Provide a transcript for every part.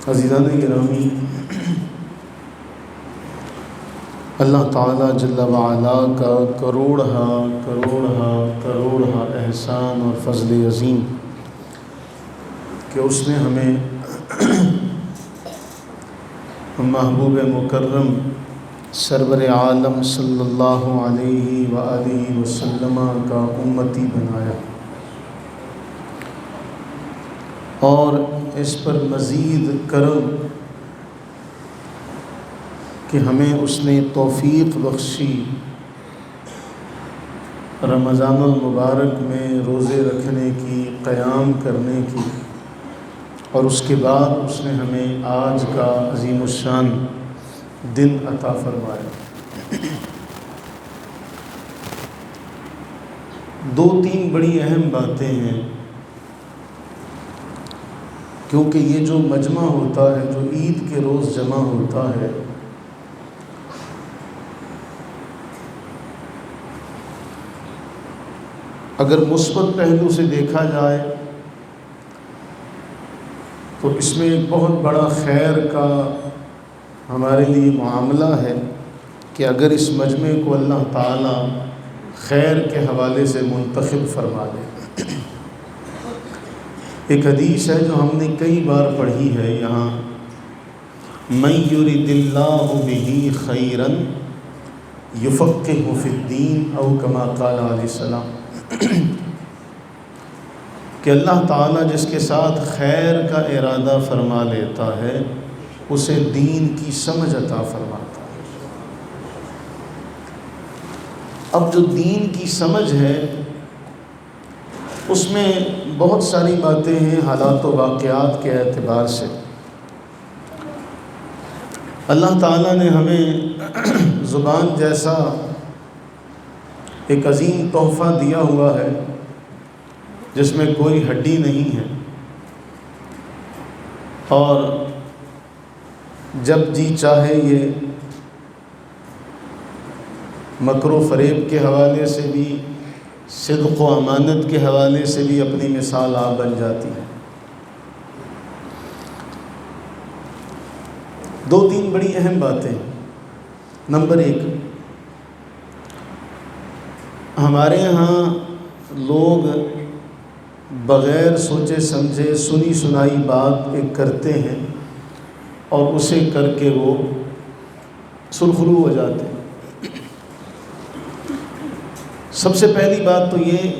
عزیزان گرامی، اللہ تعالیٰ جل وعلا کا کروڑہ احسان اور فضل عظیم کہ اس نے ہمیں محبوب مکرم سرور عالم صلی اللہ علیہ وآلہ وسلم کا امتی بنایا، اور اس پر مزید کرم کہ ہمیں اس نے توفیق بخشی رمضان المبارک میں روزے رکھنے کی، قیام کرنے کی، اور اس کے بعد اس نے ہمیں آج کا عظیم الشان دن عطا فرمایا۔ دو تین بڑی اہم باتیں ہیں، کیونکہ یہ جو مجمع ہوتا ہے، جو عید کے روز جمع ہوتا ہے، اگر مثبت پہلو سے دیکھا جائے تو اس میں ایک بہت بڑا خیر کا ہمارے لیے معاملہ ہے کہ اگر اس مجمع کو اللہ تعالیٰ خیر کے حوالے سے منتخب فرما دے۔ ایک حدیث ہے جو ہم نے کئی بار پڑھی ہے یہاں، من یرد اللہ بہ خیرا یفقہہ فی الدین، او کما قال علیہ السلام، کہ اللہ تعالیٰ جس کے ساتھ خیر کا ارادہ فرما لیتا ہے اسے دین کی سمجھ عطا فرماتا ہے۔ اب جو دین کی سمجھ ہے اس میں بہت ساری باتیں ہیں حالات و واقعات کے اعتبار سے۔ اللہ تعالیٰ نے ہمیں زبان جیسا ایک عظیم تحفہ دیا ہوا ہے جس میں کوئی ہڈی نہیں ہے، اور جب جی چاہے یہ مکر و فریب کے حوالے سے بھی، صدق و امانت کے حوالے سے بھی اپنی مثال آپ بن جاتی ہے۔ دو تین بڑی اہم باتیں۔ نمبر ایک، ہمارے ہاں لوگ بغیر سوچے سمجھے سنی سنائی بات ایک کرتے ہیں اور اسے کر کے وہ سرخرو ہو جاتے ہیں۔ سب سے پہلی بات تو یہ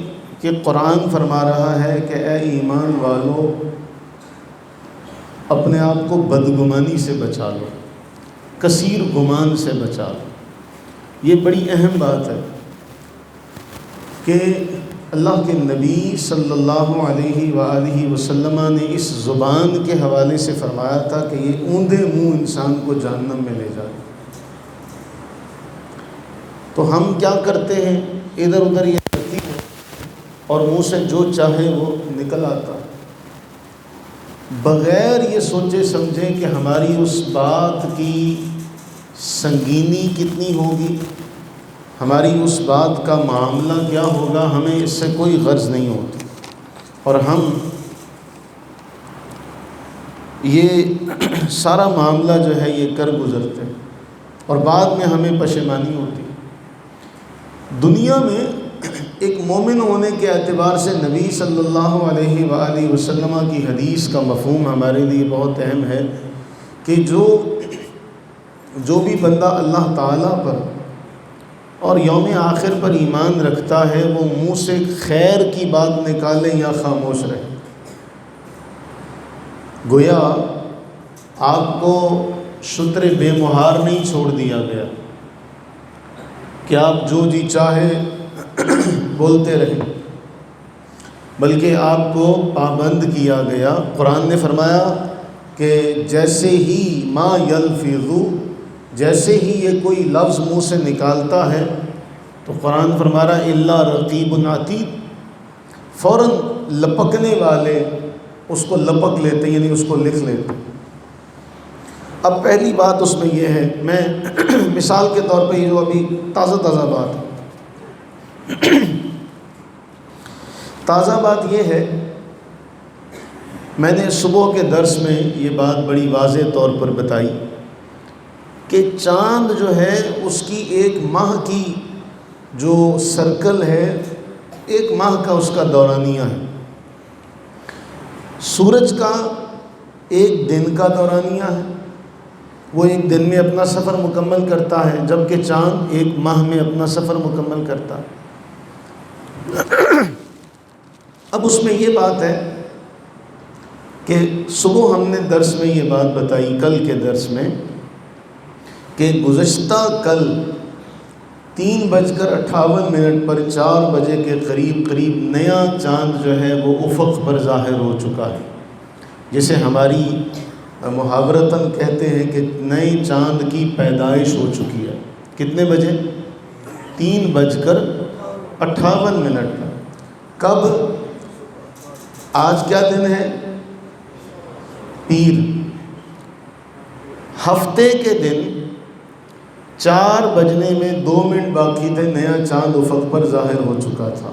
کہ قرآن فرما رہا ہے کہ اے ایمان والو، اپنے آپ کو بدگمانی سے بچا لو، کثیر گمان سے بچا لو۔ یہ بڑی اہم بات ہے کہ اللہ کے نبی صلی اللہ علیہ وآلہ وسلم نے اس زبان کے حوالے سے فرمایا تھا کہ یہ اوندے منہ انسان کو جہنم میں لے جائے۔ تو ہم کیا کرتے ہیں، ادھر ادھر یہ کرتی ہے اور منہ سے جو چاہے وہ نکل آتا، بغیر یہ سوچے سمجھے کہ ہماری اس بات کی سنگینی کتنی ہوگی، ہماری اس بات کا معاملہ کیا ہوگا، ہمیں اس سے کوئی غرض نہیں ہوتی، اور ہم یہ سارا معاملہ جو ہے یہ کر گزرتے ہیں اور بعد میں ہمیں پشیمانی ہوتی ہے۔ دنیا میں ایک مومن ہونے کے اعتبار سے نبی صلی اللہ علیہ وآلہ وسلم کی حدیث کا مفہوم ہمارے لیے بہت اہم ہے کہ جو بھی بندہ اللہ تعالیٰ پر اور یوم آخر پر ایمان رکھتا ہے وہ منہ سے خیر کی بات نکالے یا خاموش رہے۔ گویا آپ کو شتر بے مہار نہیں چھوڑ دیا گیا کہ آپ جو جی چاہے بولتے رہیں، بلکہ آپ کو پابند کیا گیا۔ قرآن نے فرمایا کہ جیسے ہی ما یلفظ، جیسے ہی یہ کوئی لفظ منہ سے نکالتا ہے تو قرآن فرما رہا ہے الا رقیب عتید، فوراً لپکنے والے اس کو لپک لیتے ہیں، یعنی اس کو لکھ لیتے ہیں۔ اب پہلی بات اس میں یہ ہے، میں مثال کے طور پہ یہ جو ابھی تازہ بات ہے، تازہ بات یہ ہے میں نے صبح کے درس میں یہ بات بڑی واضح طور پر بتائی کہ چاند جو ہے اس کی ایک ماہ کی جو سرکل ہے، ایک ماہ کا اس کا دورانیہ ہے۔ سورج کا ایک دن کا دورانیہ ہے، وہ ایک دن میں اپنا سفر مکمل کرتا ہے، جبکہ چاند ایک ماہ میں اپنا سفر مکمل کرتا ہے۔ اب اس میں یہ بات ہے کہ صبح ہم نے درس میں یہ بات بتائی، کل کے درس میں، کہ گزشتہ کل 3:58 پر 4 بجے کے قریب نیا چاند جو ہے وہ افق پر ظاہر ہو چکا ہے، جسے ہماری محاورتاً کہتے ہیں کہ نئے چاند کی پیدائش ہو چکی ہے۔ کتنے بجے؟ 3:58 پر۔ کب؟ آج کیا دن ہے؟ پیر۔ ہفتے کے دن 4 بجنے میں 2 منٹ باقی تھے، نیا چاند افق پر ظاہر ہو چکا تھا۔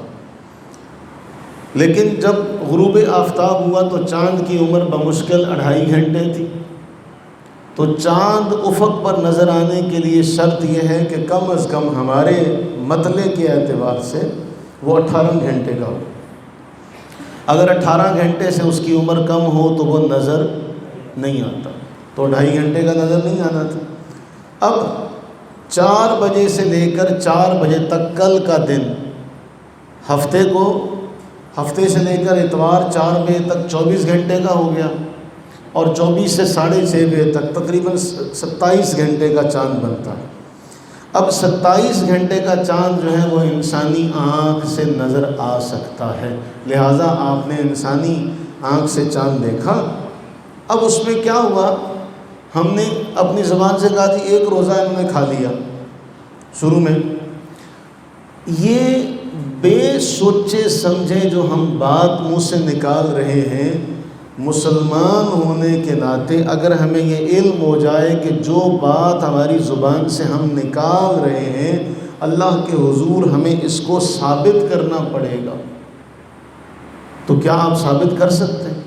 لیکن جب غروب آفتاب ہوا تو چاند کی عمر بمشکل 2.5 گھنٹے تھی۔ تو چاند افق پر نظر آنے کے لیے شرط یہ ہے کہ کم از کم ہمارے مطلع کے اعتبار سے وہ 18 گھنٹے کا ہو۔ اگر 18 گھنٹے سے اس کی عمر کم ہو تو وہ نظر نہیں آتا، تو 2.5 گھنٹے کا نظر نہیں آنا تھا۔ اب 4 بجے سے لے کر 4 بجے تک کل کا دن، ہفتے سے لے کر اتوار 4 بجے تک 24 گھنٹے کا ہو گیا، اور 24 سے 6:30 بجے تک تقریباً 27 گھنٹے کا چاند بنتا ہے۔ اب 27 گھنٹے کا چاند جو ہے وہ انسانی آنکھ سے نظر آ سکتا ہے، لہٰذا آپ نے انسانی آنکھ سے چاند دیکھا۔ اب اس میں کیا ہوا، ہم نے اپنی زبان سے کہا جی ایک روزہ انہوں نے کھا لیا شروع میں۔ یہ بے سوچے سمجھے جو ہم بات منہ سے نکال رہے ہیں، مسلمان ہونے کے ناطے اگر ہمیں یہ علم ہو جائے کہ جو بات ہماری زبان سے ہم نکال رہے ہیں اللہ کے حضور ہمیں اس کو ثابت کرنا پڑے گا، تو کیا آپ ثابت کر سکتے ہیں؟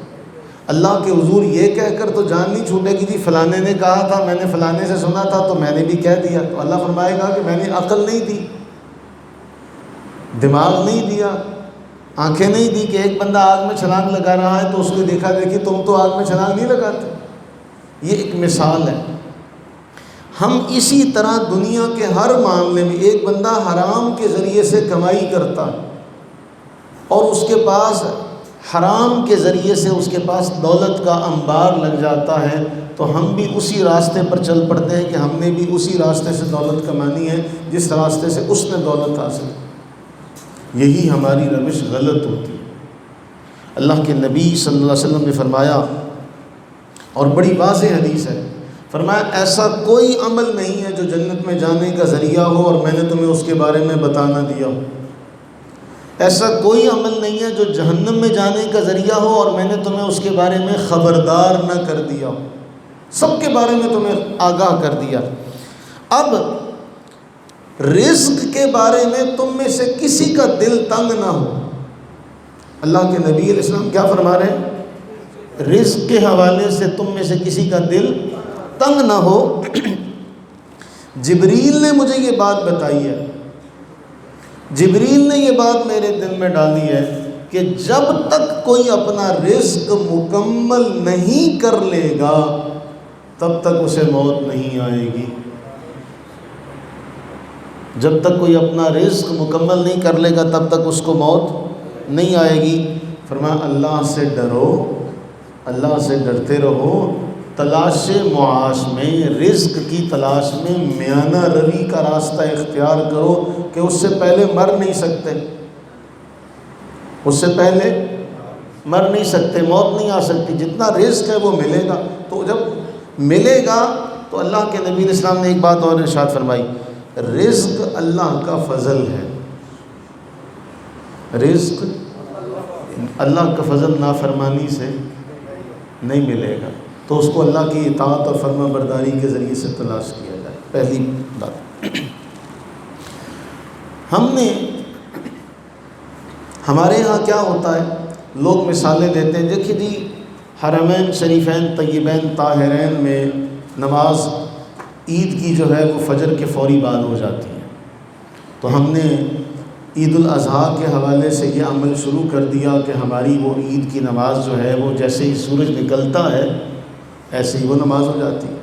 اللہ کے حضور یہ کہہ کر تو جان نہیں چھوٹے کہ جی فلانے نے کہا تھا، میں نے فلانے سے سنا تھا تو میں نے بھی کہہ دیا۔ تو اللہ فرمائے گا کہ میں نے عقل نہیں دی، دماغ نہیں دیا، آنکھیں نہیں دی کہ ایک بندہ آگ میں چھلانگ لگا رہا ہے تو اس کو دیکھا دیکھی تم تو آگ میں چھلانگ نہیں لگاتے۔ یہ ایک مثال ہے۔ ہم اسی طرح دنیا کے ہر معاملے میں، ایک بندہ حرام کے ذریعے سے کمائی کرتا ہے اور اس کے پاس حرام کے ذریعے سے اس کے پاس دولت کا انبار لگ جاتا ہے، تو ہم بھی اسی راستے پر چل پڑتے ہیں کہ ہم نے بھی اسی راستے سے دولت کمانی ہے جس راستے سے اس نے دولت حاصل کی۔ یہی ہماری روش غلط ہوتی ہے۔ اللہ کے نبی صلی اللہ علیہ وسلم نے فرمایا، اور بڑی واضح حدیث ہے، فرمایا ایسا کوئی عمل نہیں ہے جو جنت میں جانے کا ذریعہ ہو اور میں نے تمہیں اس کے بارے میں بتا نہ دیا ہو۔ ایسا کوئی عمل نہیں ہے جو جہنم میں جانے کا ذریعہ ہو اور میں نے تمہیں اس کے بارے میں خبردار نہ کر دیا ہو۔ سب کے بارے میں تمہیں آگاہ کر دیا۔ اب رزق کے بارے میں تم میں سے کسی کا دل تنگ نہ ہو۔ اللہ کے نبی علیہ السلام کیا فرما رہے ہیں؟ رزق کے حوالے سے تم میں سے کسی کا دل تنگ نہ ہو۔ جبریل نے مجھے یہ بات بتائی ہے، جبریل نے یہ بات میرے دل میں ڈالی ہے کہ جب تک کوئی اپنا رزق مکمل نہیں کر لے گا تب تک اسے موت نہیں آئے گی۔ جب تک کوئی اپنا رزق مکمل نہیں کر لے گا تب تک اس کو موت نہیں آئے گی۔ فرمایا اللہ سے ڈرو، اللہ سے ڈرتے رہو، تلاش معاش میں، رزق کی تلاش میں میانہ روی کا راستہ اختیار کرو کہ اس سے پہلے مر نہیں سکتے، اس سے پہلے مر نہیں سکتے، موت نہیں آ سکتی۔ جتنا رزق ہے وہ ملے گا، تو جب ملے گا تو اللہ کے نبی علیہ السلام نے ایک بات اور ارشاد فرمائی، رزق اللہ کا فضل ہے، رزق اللہ کا فضل نافرمانی سے نہیں ملے گا، تو اس کو اللہ کی اطاعت اور فرما برداری کے ذریعے سے تلاش کیا جائے۔ پہلی بات، ہمارے ہاں کیا ہوتا ہے، لوگ مثالیں دیتے ہیں، دیکھیے جی حرمین شریفین طیبین طاہرین میں نماز عید کی جو ہے وہ فجر کے فوری بعد ہو جاتی ہے، تو ہم نے عید الاضحیٰ کے حوالے سے یہ عمل شروع کر دیا کہ ہماری وہ عید کی نماز جو ہے وہ جیسے ہی سورج نکلتا ہے ایسے ہی وہ نماز ہو جاتی ہے۔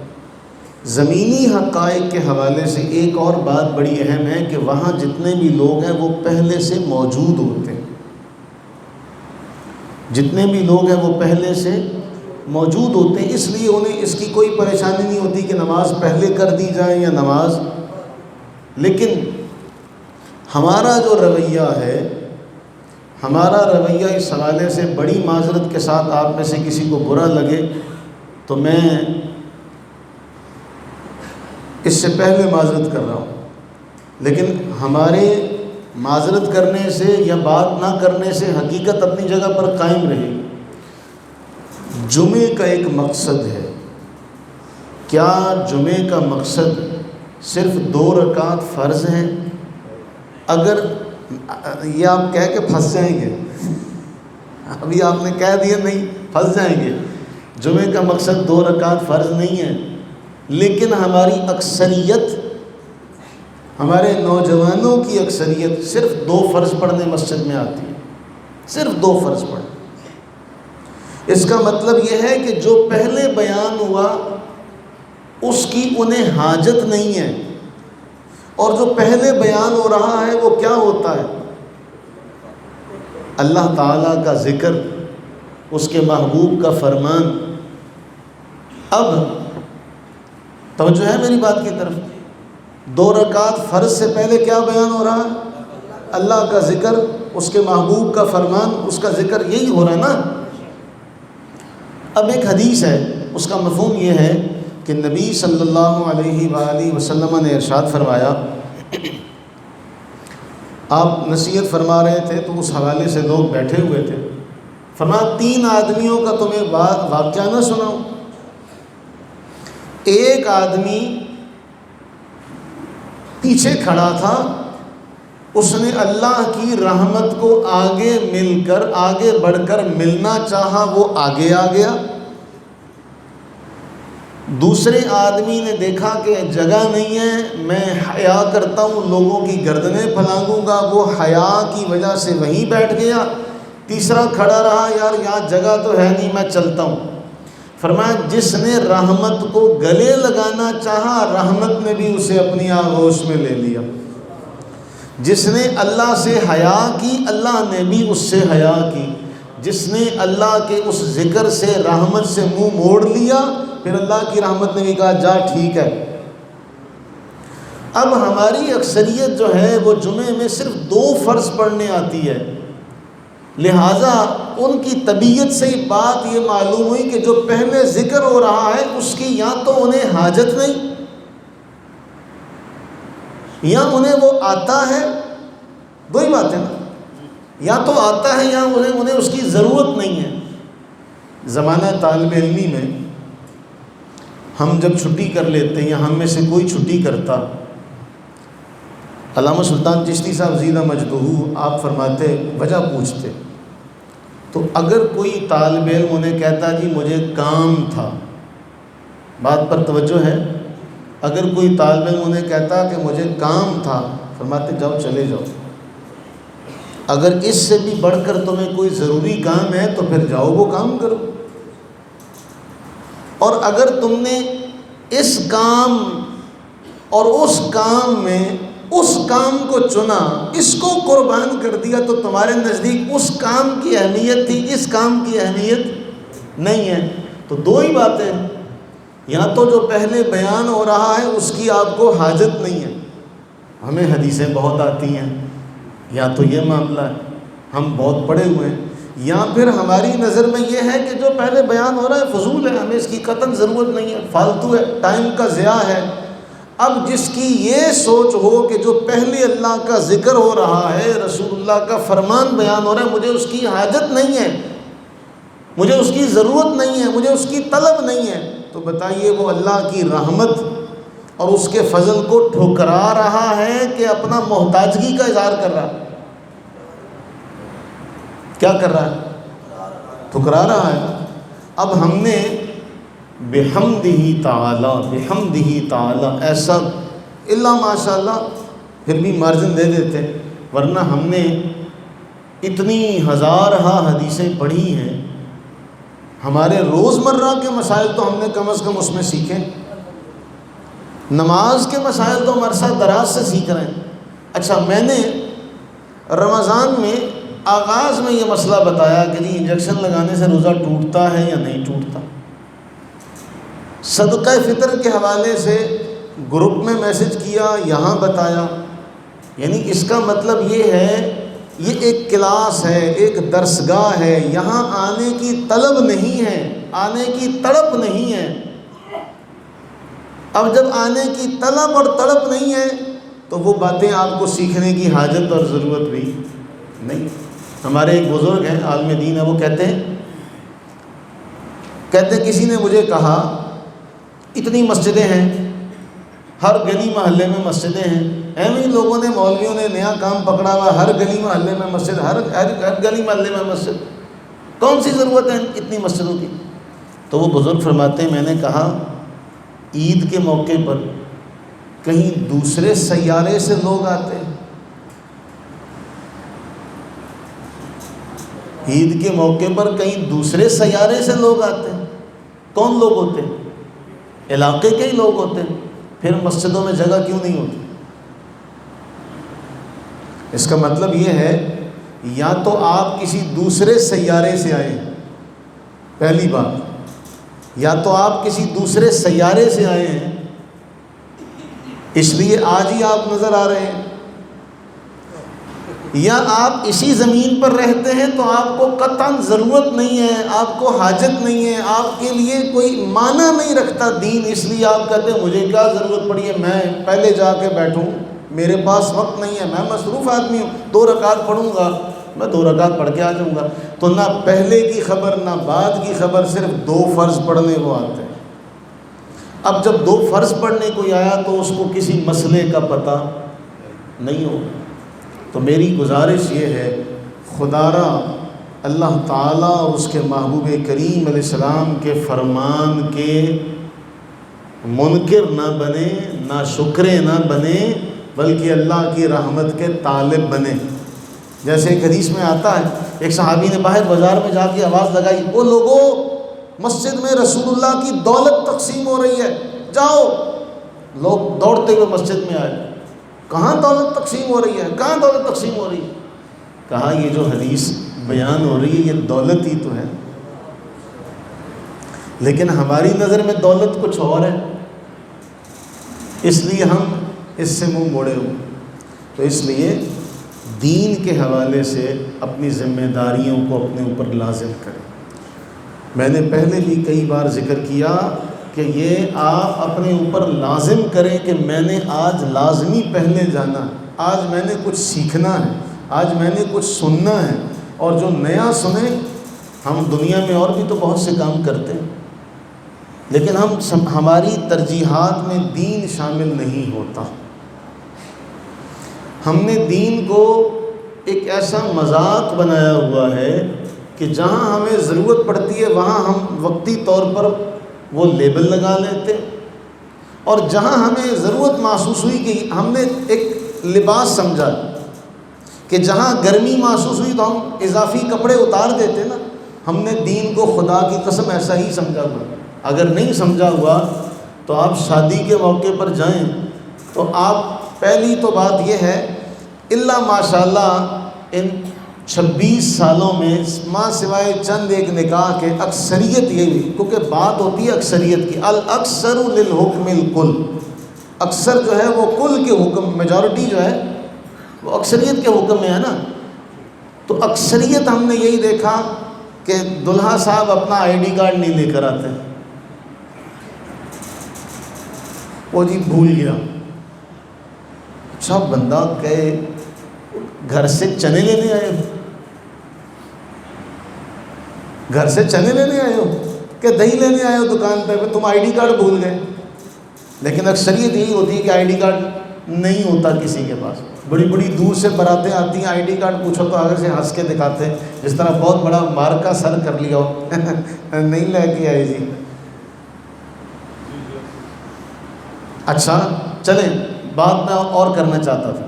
زمینی حقائق کے حوالے سے ایک اور بات بڑی اہم ہے کہ وہاں جتنے بھی لوگ ہیں وہ پہلے سے موجود ہوتے ہیں، جتنے بھی لوگ ہیں وہ پہلے سے موجود ہوتے ہیں، اس لیے انہیں اس کی کوئی پریشانی نہیں ہوتی کہ نماز پہلے کر دی جائے یا نماز۔ لیکن ہمارا جو رویہ ہے، ہمارا رویہ اس حوالے سے بڑی معذرت کے ساتھ آپ میں سے کسی کو برا لگے تو میں اس سے پہلے معذرت کر رہا ہوں، لیکن ہمارے معذرت کرنے سے یا بات نہ کرنے سے حقیقت اپنی جگہ پر قائم رہے گی۔ جمعے کا ایک مقصد ہے، کیا جمعے کا مقصد صرف 2 رکعت فرض ہیں؟ اگر یہ آپ کہہ کے پھنس جائیں گے، ابھی آپ نے کہہ دیا نہیں، پھنس جائیں گے۔ جمعے کا مقصد 2 رکعت فرض نہیں ہے، لیکن ہماری اکثریت، ہمارے نوجوانوں کی اکثریت صرف 2 فرض پڑھنے مسجد میں آتی ہے، صرف 2 فرض پڑھنے۔ اس کا مطلب یہ ہے کہ جو پہلے بیان ہوا اس کی انہیں حاجت نہیں ہے، اور جو پہلے بیان ہو رہا ہے وہ کیا ہوتا ہے؟ اللہ تعالیٰ کا ذکر، اس کے محبوب کا فرمان۔ اب توجہ ہے میری بات کی طرف؟ 2 رکعت فرض سے پہلے کیا بیان ہو رہا ہے؟ اللہ کا ذکر، اس کے محبوب کا فرمان، اس کا ذکر، یہی ہو رہا ہے نا۔ اب ایک حدیث ہے، اس کا مفہوم یہ ہے کہ نبی صلی اللہ علیہ وآلہ وسلم نے ارشاد فرمایا، آپ نصیحت فرما رہے تھے تو اس حوالے سے لوگ بیٹھے ہوئے تھے، فرمایا 3 آدمیوں کا تمہیں واقعہ نہ سناؤں؟ ایک آدمی پیچھے کھڑا تھا، اس نے اللہ کی رحمت کو آگے مل کر، آگے بڑھ کر ملنا چاہا، وہ آگے آ گیا۔ دوسرے آدمی نے دیکھا کہ جگہ نہیں ہے، میں حیا کرتا ہوں، لوگوں کی گردنیں پھلانگوں گا، وہ حیا کی وجہ سے وہیں بیٹھ گیا۔ تیسرا کھڑا رہا، یار یہاں جگہ تو ہے نہیں، میں چلتا ہوں۔ فرمایا جس نے رحمت کو گلے لگانا چاہا، رحمت نے بھی اسے اپنی آغوش میں لے لیا۔ جس نے اللہ سے حیا کی، اللہ نے بھی اس سے حیا کی۔ جس نے اللہ کے اس ذکر سے، رحمت سے منہ موڑ لیا، پھر اللہ کی رحمت نے بھی کہا جا ٹھیک ہے۔ اب ہماری اکثریت جو ہے وہ جمعے میں صرف 2 فرض پڑھنے آتی ہے، لہٰذا ان کی طبیعت سے بات یہ معلوم ہوئی کہ جو پہلے ذکر ہو رہا ہے اس کی یا تو انہیں حاجت نہیں، یا انہیں وہ آتا ہے، 2 ہی باتیں نا، یا تو آتا ہے یا انہیں اس کی ضرورت نہیں ہے۔ زمانہ طالب علمی میں ہم جب چھٹی کر لیتے ہیں، یا ہم میں سے کوئی چھٹی کرتا، علامہ سلطان چشتی صاحب زیدہ مجدہ، آپ فرماتے، وجہ پوچھتے، تو اگر کوئی طالب علم انہیں کہتا جی مجھے کام تھا، بات پر توجہ ہے، اگر کوئی طالب علم انہیں کہتا کہ مجھے کام تھا، فرماتے جاؤ چلے جاؤ، اگر اس سے بھی بڑھ کر تمہیں کوئی ضروری کام ہے تو پھر جاؤ وہ کام کرو، اور اگر تم نے اس کام اور اس کام میں اس کام کو چنا، اس کو قربان کر دیا، تو تمہارے نزدیک اس کام کی اہمیت تھی، اس کام کی اہمیت نہیں ہے۔ تو 2 ہی باتیں، یا تو جو پہلے بیان ہو رہا ہے اس کی آپ کو حاجت نہیں ہے، ہمیں حدیثیں بہت آتی ہیں، یا تو یہ معاملہ ہے، ہم بہت پڑھے ہوئے ہیں، یا پھر ہماری نظر میں یہ ہے کہ جو پہلے بیان ہو رہا ہے فضول ہے، ہمیں اس کی قطعاً ضرورت نہیں ہے، فالتو ہے، ٹائم کا ضیاع ہے۔ اب جس کی یہ سوچ ہو کہ جو پہلے اللہ کا ذکر ہو رہا ہے، رسول اللہ کا فرمان بیان ہو رہا ہے، مجھے اس کی حاجت نہیں ہے، مجھے اس کی ضرورت نہیں ہے، مجھے اس کی طلب نہیں ہے، تو بتائیے وہ اللہ کی رحمت اور اس کے فضل کو ٹھکرا رہا ہے کہ اپنا محتاجگی کا اظہار کر رہا ہے؟ کیا کر رہا ہے؟ ٹھکرا رہا ہے۔ اب ہم نے بحمدہ تعالی ایسا اللہ ماشاء اللہ پھر بھی مارجن دے دیتے، ورنہ ہم نے اتنی ہزارہا حدیثیں پڑھی ہیں، ہمارے روزمرہ کے مسائل تو ہم نے کم از کم اس میں سیکھے، نماز کے مسائل تو ہم عرصہ دراز سے سیکھ رہے ہیں۔ اچھا، میں نے رمضان میں آغاز میں یہ مسئلہ بتایا کہ جی انجیکشن لگانے سے روزہ ٹوٹتا ہے یا نہیں ٹوٹتا، صدقہ فطر کے حوالے سے گروپ میں میسج کیا، یہاں بتایا، یعنی اس کا مطلب یہ ہے یہ ایک کلاس ہے، ایک درسگاہ ہے، یہاں آنے کی طلب نہیں ہے، آنے کی تڑپ نہیں ہے۔ اب جب آنے کی طلب اور تڑپ نہیں ہے تو وہ باتیں آپ کو سیکھنے کی حاجت اور ضرورت بھی نہیں۔ ہمارے ایک بزرگ ہیں، عالم دین ہے، وہ کہتے ہیں کسی نے مجھے کہا اتنی مسجدیں ہیں، ہر گلی محلے میں مسجدیں ہیں، ایویں لوگوں نے مولویوں نے نیا کام پکڑا ہوا، ہر گلی محلے میں مسجد، ہر گلی محلے میں مسجد، کون سی ضرورت ہے اتنی مسجدوں کی؟ تو وہ بزرگ فرماتے ہیں میں نے کہا عید کے موقع پر کہیں دوسرے سیارے سے لوگ آتے ہیں، عید کے موقع پر کہیں دوسرے سیارے سے لوگ آتے ہیں، کون لوگ ہوتے ہیں؟ علاقے کے ہی لوگ ہوتے ہیں، پھر مسجدوں میں جگہ کیوں نہیں ہوتی؟ اس کا مطلب یہ ہے یا تو آپ کسی دوسرے سیارے سے آئے، پہلی بات، یا تو آپ کسی دوسرے سیارے سے آئے ہیں اس لیے آج ہی آپ نظر آ رہے ہیں، یا آپ اسی زمین پر رہتے ہیں تو آپ کو قطعاً ضرورت نہیں ہے، آپ کو حاجت نہیں ہے، آپ کے لیے کوئی معنی نہیں رکھتا دین، اس لیے آپ کہتے ہیں مجھے کیا ضرورت پڑی ہے، میں پہلے جا کے بیٹھوں، میرے پاس وقت نہیں ہے، میں مصروف آدمی ہوں، 2 رکعت پڑھوں گا، میں 2 رکعت پڑھ کے آ جاؤں گا۔ تو نہ پہلے کی خبر نہ بعد کی خبر، صرف 2 فرض پڑھنے وہ آتے ہیں۔ اب جب 2 فرض پڑھنے کوئی آیا تو اس کو کسی مسئلے کا پتہ نہیں ہوگا۔ تو میری گزارش یہ ہے خدا را اللہ تعالیٰ اور اس کے محبوب کریم علیہ السلام کے فرمان کے منکر نہ بنے، نہ شکرے نہ بنے، بلکہ اللہ کی رحمت کے طالب بنے۔ جیسے ایک حدیث میں آتا ہے، ایک صحابی نے باہر بازار میں جا کے آواز لگائی، او لوگو مسجد میں رسول اللہ کی دولت تقسیم ہو رہی ہے، جاؤ۔ لوگ دوڑتے ہوئے مسجد میں آئے، کہاں دولت تقسیم ہو رہی ہے، کہاں دولت تقسیم ہو رہی ہے؟ کہا یہ جو حدیث بیان ہو رہی ہے یہ دولت ہی تو ہے، لیکن ہماری نظر میں دولت کچھ اور ہے، اس لیے ہم اس سے منہ موڑے ہوئے۔ تو اس لیے دین کے حوالے سے اپنی ذمہ داریوں کو اپنے اوپر لازم کریں۔ میں نے پہلے بھی کئی بار ذکر کیا کہ یہ آپ اپنے اوپر لازم کریں کہ میں نے آج لازمی پہلے جانا، آج میں نے کچھ سیکھنا ہے، آج میں نے کچھ سننا ہے، اور جو نیا سنیں، ہم دنیا میں اور بھی تو بہت سے کام کرتے ہیں لیکن ہماری ترجیحات میں دین شامل نہیں ہوتا۔ ہم نے دین کو ایک ایسا مذاق بنایا ہوا ہے کہ جہاں ہمیں ضرورت پڑتی ہے وہاں ہم وقتی طور پر وہ لیبل لگا لیتے، اور جہاں ہمیں ضرورت محسوس ہوئی کہ ہم نے ایک لباس سمجھا کہ جہاں گرمی محسوس ہوئی تو ہم اضافی کپڑے اتار دیتے نا۔ ہم نے دین کو خدا کی قسم ایسا ہی سمجھا ہوا۔ اگر نہیں سمجھا ہوا تو آپ شادی کے موقع پر جائیں تو آپ پہلی تو بات یہ ہے، اللہ ماشاءاللہ ان 26 سالوں میں ماں سوائے چند ایک نکاح کے اکثریت یہ ہوئی، کیونکہ بات ہوتی ہے اکثریت کی، الاکثر للحکم الکل، اکثر جو ہے وہ کل کے حکم، میجورٹی جو ہے وہ اکثریت کے حکم میں ہے نا۔ تو اکثریت ہم نے یہی دیکھا کہ دلہا صاحب اپنا ID کارڈ نہیں لے کر آتے، وہ جی بھول گیا۔ اچھا بندہ کہ گھر سے چنے لینے آئے ہو، گھر سے چنے لینے آئے ہو کہ دہی لینے آئے ہو دکان پہ، تم ID کارڈ بھول گئے۔ لیکن اکثریت یہی ہوتی ہے کہ ID کارڈ نہیں ہوتا کسی کے پاس۔ بڑی بڑی دور سے براتیں آتی ہیں، آئی ڈی کارڈ پوچھو تو آگے سے ہنس کے دکھاتے ہیں جس طرح بہت بڑا مارکا سر کر لیا ہو نہیں لے کے آئے جی۔ اچھا چلیں، بات میں اور کرنا چاہتا تھا،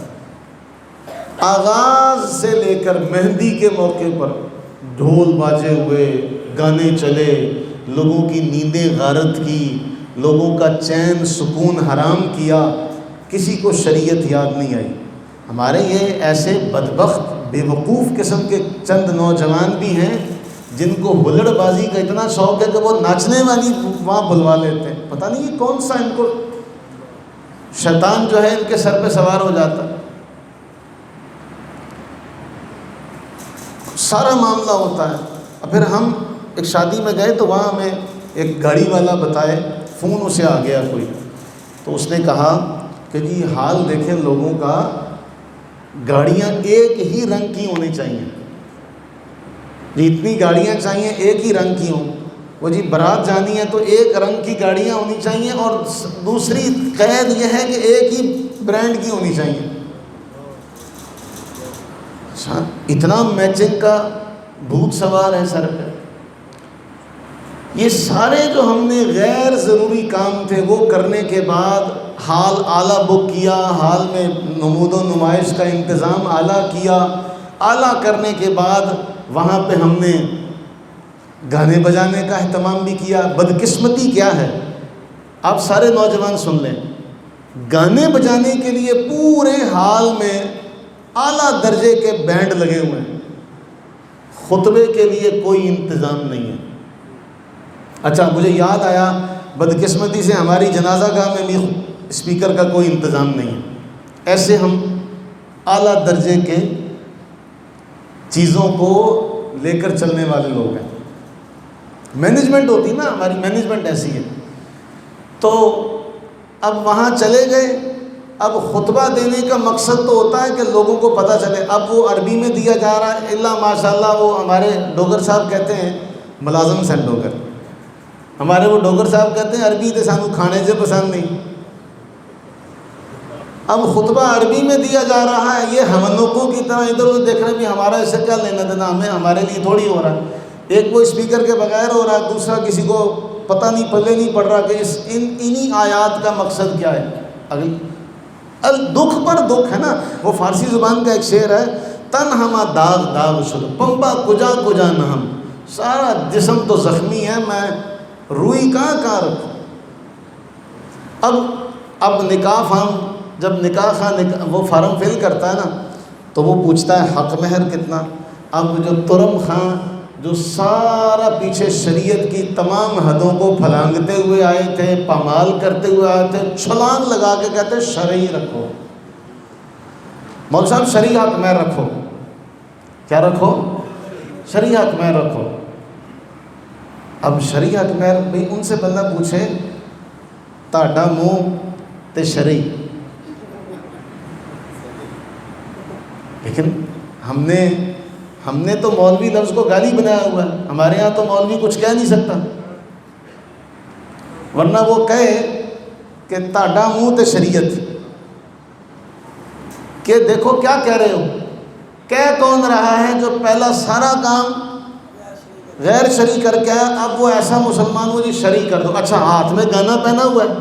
آغاز سے لے کر مہندی کے موقع پر ڈھول باجے ہوئے، گانے چلے، لوگوں کی نیندیں غارت کی، لوگوں کا چین سکون حرام کیا، کسی کو شریعت یاد نہیں آئی۔ ہمارے یہ ایسے بدبخت بے وقوف قسم کے چند نوجوان بھی ہیں جن کو ہلڑ بازی کا اتنا شوق ہے کہ وہ ناچنے والی وہاں بلوا لیتے ہیں، پتہ نہیں یہ کون سا ان کو شیطان جو ہے ان کے سر پہ سوار ہو جاتا ہے۔ سارا معاملہ ہوتا ہے۔ اور پھر ہم ایک شادی میں گئے تو وہاں ہمیں ایک گاڑی والا بتائے، فون اسے آ گیا کوئی، تو اس نے کہا کہ جی حال دیکھیں لوگوں کا، گاڑیاں ایک ہی رنگ کی ہونی چاہیے، جتنی گاڑیاں چاہیے ایک ہی رنگ کی ہوں۔ وہ جی بارات جانی ہے تو ایک رنگ کی گاڑیاں ہونی چاہیے، اور دوسری قید یہ ہے کہ ایک ہی برانڈ کی ہونی چاہیے۔ اچھا، اتنا میچنگ کا بھوت سوار ہے سر پہ۔ یہ سارے جو ہم نے غیر ضروری کام تھے وہ کرنے کے بعد ہال اعلیٰ بک کیا، ہال میں نمود و نمائش کا انتظام اعلیٰ کیا، اعلیٰ کرنے کے بعد وہاں پہ ہم نے گانے بجانے کا اہتمام بھی کیا۔ بدقسمتی کیا ہے، آپ سارے نوجوان سن لیں، گانے بجانے کے لیے پورے ہال میں اعلیٰ درجے کے بینڈ لگے ہوئے ہیں، خطبے کے لیے کوئی انتظام نہیں ہے۔ اچھا مجھے یاد آیا، بدقسمتی سے ہماری جنازہ گاہ میں بھی اسپیکر کا کوئی انتظام نہیں ہے۔ ایسے ہم اعلیٰ درجے کے چیزوں کو لے کر چلنے والے لوگ ہیں۔ مینجمنٹ ہوتی نا، ہماری مینجمنٹ ایسی ہے۔ تو اب وہاں چلے گئے، اب خطبہ دینے کا مقصد تو ہوتا ہے کہ لوگوں کو پتہ چلے۔ اب وہ عربی میں دیا جا رہا ہے، اللہ ماشاءاللہ وہ ہمارے ڈوگر صاحب کہتے ہیں، ملازم سن ڈوگر، ہمارے وہ ڈوگر صاحب کہتے ہیں عربی تے سانو کھانے سے پسند نہیں۔ اب خطبہ عربی میں دیا جا رہا ہے، یہ ہمنوکوں کی طرح ادھر ادھر دیکھ رہے ہیں بھی ہمارا اس سے کیا لینا دینا، ہمیں ہمارے لیے تھوڑی ہو رہا ہے۔ ایک وہ اسپیکر کے بغیر ہو رہا ہے، دوسرا کسی کو پتہ نہیں پلے نہیں پڑ رہا کہ انہی آیات کا مقصد کیا ہے۔ اگلی دکھ پر دکھ ہے نا، وہ فارسی زبان کا ایک شعر ہے، تن ہما داغ داغ شد پمبا کجا کجا نہم، سارا جسم تو زخمی ہے، میں روئی کہاں رکھوں۔ اب نکاح فارم، جب نکاح خان وہ فارم فل کرتا ہے نا تو وہ پوچھتا ہے حق مہر کتنا۔ اب جو ترم خان جو سارا پیچھے شریعت کی تمام حدوں کو پھلانگتے ہوئے آئے تھے، پامال کرتے ہوئے آئے تھے، چھلانگ لگا کے کہتے شرعی رکھو مول صاحب، شرعی حق مہر رکھو۔ کیا رکھو؟ شرعی حق مہر رکھو۔ اب شرعی حق مہر بھئی ان سے بندہ پوچھے تاڈا منہ تے شرعی، لیکن ہم نے تو مولوی لفظ کو گالی بنایا ہوا ہے، ہمارے ہاں تو مولوی کچھ کہہ نہیں سکتا، ورنہ وہ کہے کہ تاڈا منہ تے شریعت، کہ دیکھو کیا کہہ رہے ہو۔ کہہ کون رہا ہے جو پہلا سارا کام غیر شرعی کر کے آیا، اب وہ ایسا مسلمان ہو جی شرعی کر دو۔ اچھا ہاتھ میں گانا پہنا ہوا ہے،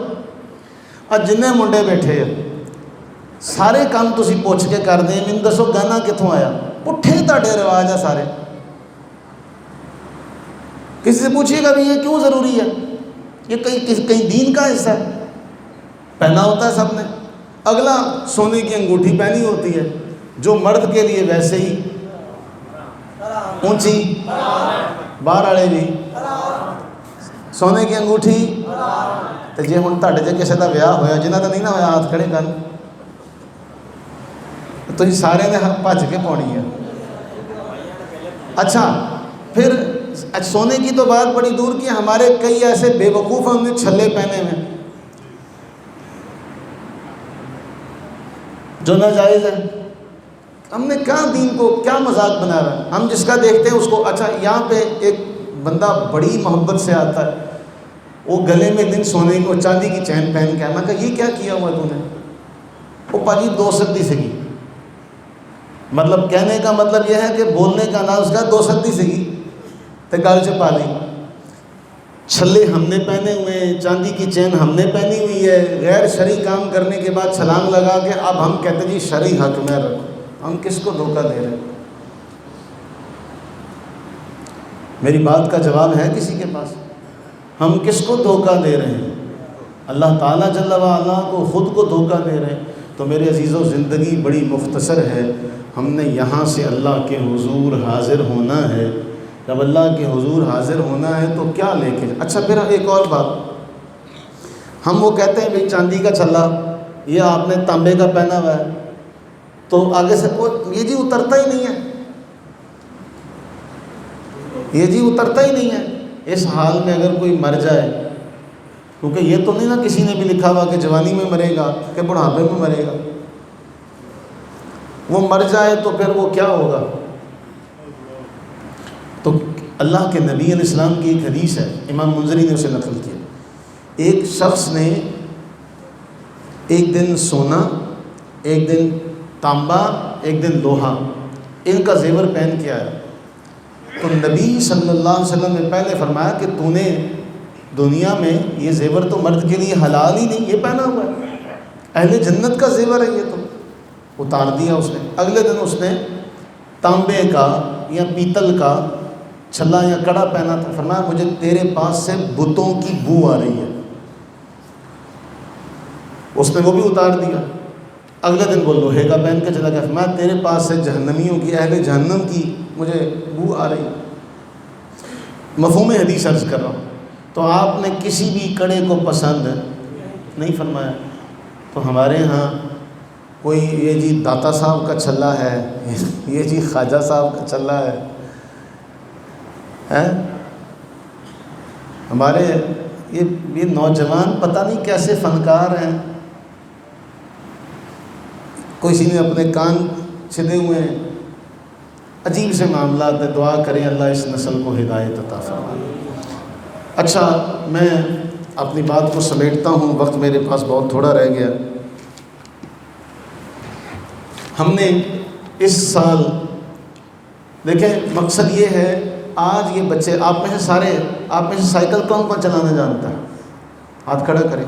اور جننے منڈے بیٹھے ہیں سارے کام تسی پوچھ کے کر دیں، من دسو گانا کتوں آیا، پٹھے تاڑے رواج ہے سارے۔ کسی سے پوچھئے گا بھی یہ کیوں ضروری ہے، یہ کہیں دین کا حصہ ہے، پہنا ہوتا ہے سب نے۔ اگلا سونے کی انگوٹھی پہنی ہوتی ہے، جو مرد کے لیے ویسے ہی اونچی، باہر والے بھی سونے کی انگوٹھی۔ تو جی ہوں تاڑے جے کسی کا ویاہ ہویا، جنہ کا نہیں نہ ہویا ہاتھ کھڑے کر، تو یہ سارے نے بھج کے پاؤنی ہے۔ اچھا پھر سونے کی تو بات بڑی دور کی، ہمارے کئی ایسے بے وقوف ہیں، ہم نے چھلے پہنے ہوئے جو ناجائز ہے۔ ہم نے کیا دین کو کیا مذاق بنا رہا ہے، ہم جس کا دیکھتے ہیں اس کو۔ اچھا یہاں پہ ایک بندہ بڑی محبت سے آتا ہے، وہ گلے میں دن سونے کو چاندی کی چین پہن کے آیا، میں کہا یہ کیا کیا ہوا تو نے؟ وہ پاجی 2 سدی سگی مطلب کہنے کا مطلب یہ ہے کہ بولنے کا انداز اس کا دو سدی سگی تے گل چ پا لی، چھلے ہم نے پہنے ہوئے ہیں، چاندی کی چین ہم نے پہنی ہوئی ہے، غیر شرعی کام کرنے کے بعد چھلانگ لگا کے اب ہم کہتے ہیں جی شرعی حق میں رکھو۔ ہم کس کو دھوکہ دے رہے ہیں؟ میری بات کا جواب ہے کسی کے پاس؟ ہم کس کو دھوکہ دے رہے ہیں؟ اللہ تعالیٰ جل وعلا کو خود کو دھوکہ دے رہے ہیں۔ تو میرے عزیزو، زندگی بڑی مختصر ہے، ہم نے یہاں سے اللہ کے حضور حاضر ہونا ہے۔ جب اللہ کے حضور حاضر ہونا ہے تو کیا لے کے؟ اچھا پھر ایک اور بات، ہم وہ کہتے ہیں بھئی چاندی کا چھلا، یہ آپ نے تانبے کا پہنا ہوا ہے، تو آگے سے یہ جی اترتا ہی نہیں ہے، یہ جی اترتا ہی نہیں ہے۔ اس حال میں اگر کوئی مر جائے، کیونکہ یہ تو نہیں نا کسی نے بھی لکھا ہوا کہ جوانی میں مرے گا کہ بڑھاپے میں مرے گا، وہ مر جائے تو پھر وہ کیا ہوگا؟ تو اللہ کے نبی علیہ السلام کی ایک حدیث ہے، امام منذری نے اسے نقل کیا، ایک شخص نے ایک دن سونا، ایک دن تانبا، ایک دن لوہا، ان کا زیور پہن کے آیا، تو نبی صلی اللہ علیہ وسلم نے پہلے فرمایا کہ تو نے دنیا میں یہ زیور تو مرد کے لیے حلال ہی نہیں، یہ پہنا ہوا ہے، اہل جنت کا زیور ہے یہ، تو اتار دیا اس نے۔ اگلے دن اس نے تانبے کا یا پیتل کا چھلا یا کڑا پہنا تھا، فرمایا مجھے تیرے پاس سے بتوں کی بو آ رہی ہے، اس نے وہ بھی اتار دیا۔ اگلے دن وہ لوہے کا پہن کے چلا گیا، فرمایا تیرے پاس سے جہنمیوں کی، اہل جہنم کی مجھے بو آ رہی ہے۔ مفہوم حدیث عرض کر رہا ہوں۔ تو آپ نے کسی بھی کڑے کو پسند نہیں فرمایا۔ تو ہمارے ہاں کوئی یہ جی داتا صاحب کا چھلا ہے، یہ جی خواجہ صاحب کا چھلا ہے، ہمارے یہ نوجوان پتہ نہیں کیسے فنکار ہیں، کسی نے اپنے کان چھدے ہوئے ہیں، عجیب سے معاملات ہیں۔ دعا کریں اللہ اس نسل کو ہدایت عطا فرمائے۔ اچھا، میں اپنی بات کو سمیٹتا ہوں، وقت میرے پاس بہت تھوڑا رہ گیا۔ ہم نے اس سال دیکھیں، مقصد یہ ہے، آج یہ بچے آپ میں سے سائیکل کون کون چلانا جانتا ہے؟ ہاتھ کھڑا کریں،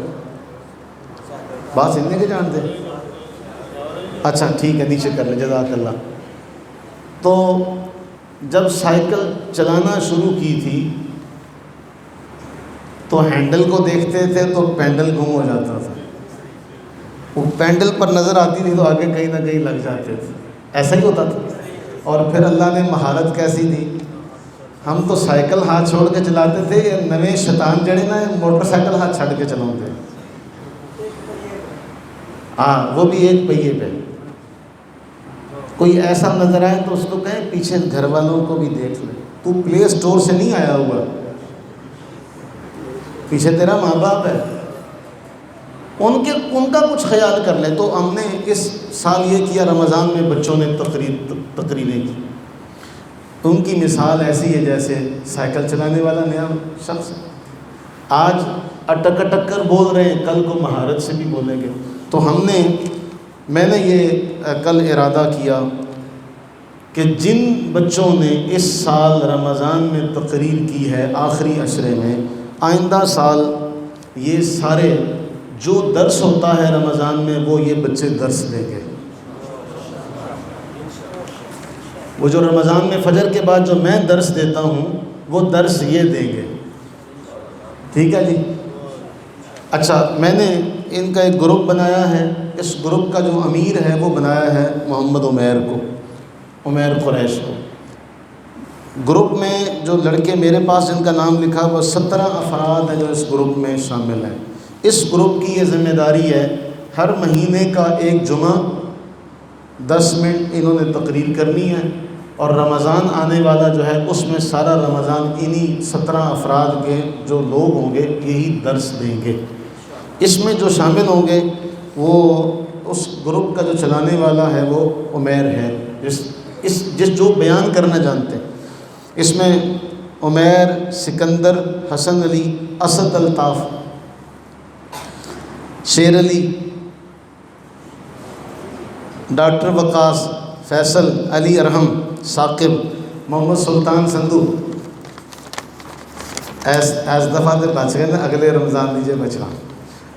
بات سننے کے جانتے ہیں؟ اچھا ٹھیک ہے، نیچے کر لیں، جزاک اللہ۔ تو جب سائیکل چلانا شروع کی تھی تو ہینڈل کو دیکھتے تھے تو پینڈل گم ہو جاتا تھا، وہ پینڈل پر نظر آتی تھی تو آگے کہیں نہ کہیں لگ جاتے تھے، ایسا ہی ہوتا تھا۔ اور پھر اللہ نے مہارت کیسی دی، ہم تو سائیکل ہاتھ چھوڑ کے چلاتے تھے، یہ نویں شیطان جڑے نا موٹر سائیکل ہاتھ چھڑ کے چلاتے ہیں، ہاں وہ بھی ایک پہیے پہ۔ کوئی ایسا نظر آئے تو اس کو کہیں پیچھے گھر والوں کو بھی دیکھ لے، تو پلے سٹور سے نہیں آیا ہوا، پیچھے تیرا ماں باپ ہے، ان کا کچھ خیال کر لے۔ تو ہم نے اس سال یہ کیا، رمضان میں بچوں نے تقریریں کی، ان کی مثال ایسی ہے جیسے سائیکل چلانے والا نیا شخص، آج اٹک اٹک کر بول رہے ہیں، کل کو مہارت سے بھی بولیں گے۔ تو میں نے یہ کل ارادہ کیا کہ جن بچوں نے اس سال رمضان میں تقریر کی ہے آخری عشرے میں، آئندہ سال یہ سارے جو درس ہوتا ہے رمضان میں وہ یہ بچے درس دیں گے۔ وہ جو رمضان میں فجر کے بعد جو میں درس دیتا ہوں وہ درس یہ دیں گے، ٹھیک ہے جی؟ اچھا، میں نے ان کا ایک گروپ بنایا ہے، اس گروپ کا جو امیر ہے وہ بنایا ہے محمد عمیر قریش کو۔ گروپ میں جو لڑکے میرے پاس جن کا نام لکھا وہ 17 افراد ہیں جو اس گروپ میں شامل ہیں۔ اس گروپ کی یہ ذمہ داری ہے، ہر مہینے کا ایک جمعہ 10 منٹ انہوں نے تقریر کرنی ہے، اور رمضان آنے والا جو ہے اس میں سارا رمضان انہی 17 افراد کے جو لوگ ہوں گے یہی درس دیں گے۔ اس میں جو شامل ہوں گے وہ اس گروپ کا جو چلانے والا ہے وہ عمیر ہے، جس جو بیان کرنا جانتے ہیں۔ اس میں عمیر، سکندر، حسن علی، اسد الطاف، شیر علی، ڈاکٹر وقاص، فیصل علی ارحم ثاقب محمد سلطان سندھو ایس دفعہ تے بچ گئے نا اگلے رمضان دیجیے بچنا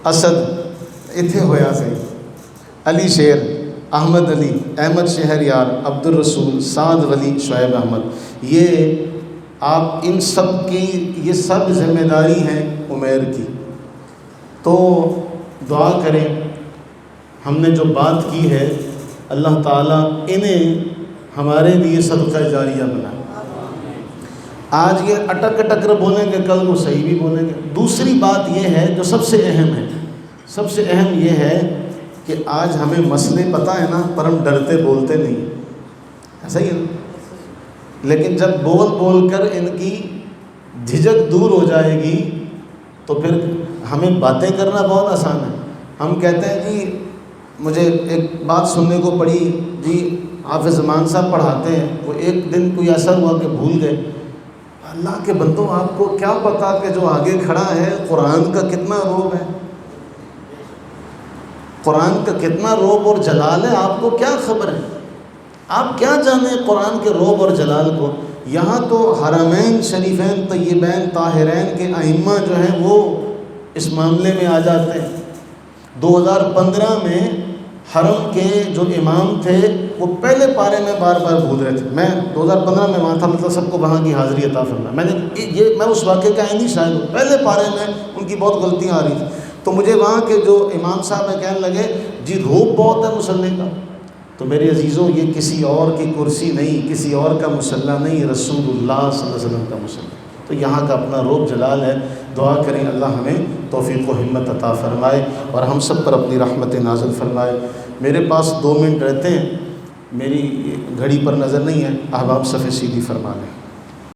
اسد اتھے ہویا سے علی شیر احمد علی احمد شہریار عبد الرسول سعد ولی شعیب احمد یہ آپ ان سب کی یہ سب ذمہ داری ہیں عمیر کی تو دعا کریں ہم نے جو بات کی ہے اللہ تعالیٰ انہیں ہمارے لیے صدقہ جاریہ بنائے آج یہ اٹک کر بولیں گے کل وہ صحیح بھی بولیں گے دوسری بات یہ ہے جو سب سے اہم ہے سب سے اہم یہ ہے کہ آج ہمیں مسئلے پتہ ہے نا پر ہم ڈرتے بولتے نہیں ایسا ہی ہے نا لیکن جب بول کر ان کی جھجک دور ہو جائے گی تو پھر ہمیں باتیں کرنا بہت آسان ہے ہم کہتے ہیں جی مجھے ایک بات سننے کو پڑی جی حافظ زمان صاحب پڑھاتے ہیں وہ ایک دن کوئی ایسا ہوا کہ بھول گئے اللہ کے بندوں آپ کو کیا پتا کہ جو آگے کھڑا ہے قرآن کا کتنا روب ہے قرآن کا کتنا روب اور جلال ہے آپ کو کیا خبر ہے آپ کیا جانیں قرآن کے روب اور جلال کو یہاں تو حرمین شریفین طیبین طاہرین کے ائمہ جو ہیں وہ اس معاملے میں آ جاتے ہیں 2015 میں حرم کے جو امام تھے وہ پہلے پارے میں بار بھول رہے تھے میں 2015 میں وہاں تھا مطلب سب کو وہاں کی حاضری عطا فرمایا میں اس واقعے کا نہیں شاید پہلے پارے میں ان کی بہت غلطیاں آ رہی تھیں تو مجھے وہاں کے جو امام صاحب ہیں کہنے لگے جی روب بہت ہے مصلی کا تو میرے عزیزوں یہ کسی اور کی کرسی نہیں کسی اور کا مصلی نہیں رسول اللہ صلی اللہ علیہ وسلم کا مصلی تو یہاں کا اپنا روب جلال ہے دعا کریں اللہ ہمیں توفیق و ہمت عطا فرمائے اور ہم سب پر اپنی رحمت نازل فرمائے میرے پاس 2 منٹ رہتے ہیں میری گھڑی پر نظر نہیں ہے احباب صفحے سیدھی فرما لیں